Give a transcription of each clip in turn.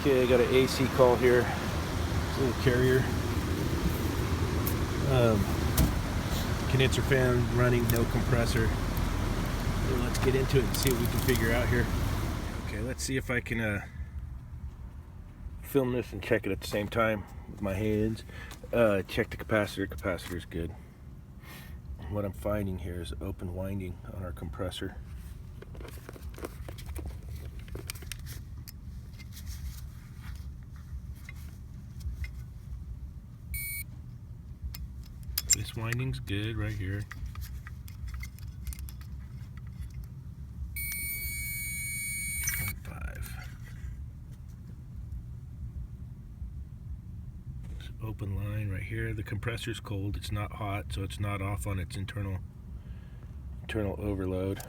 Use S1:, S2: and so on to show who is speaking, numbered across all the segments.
S1: Okay, I got an AC call here. It's a little carrier. Condenser fan running, no compressor. So let's get into it and see what we can figure out here. Okay, let's see if I can film this and check it at the same time with my hands. Check the capacitor. Capacitor's good. What I'm finding here is open winding on our compressor. This winding's good right here. Open line right here. The compressor's cold, it's not hot, so it's not off on its internal overload.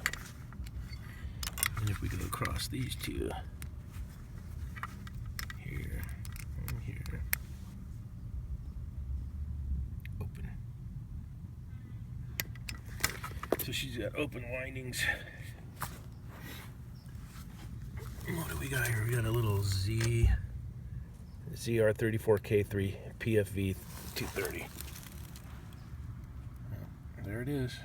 S1: And if we go across these two, here and here, open. So she's got open windings. What do we got here? We got a little ZR34K3 PFV 230. There it is.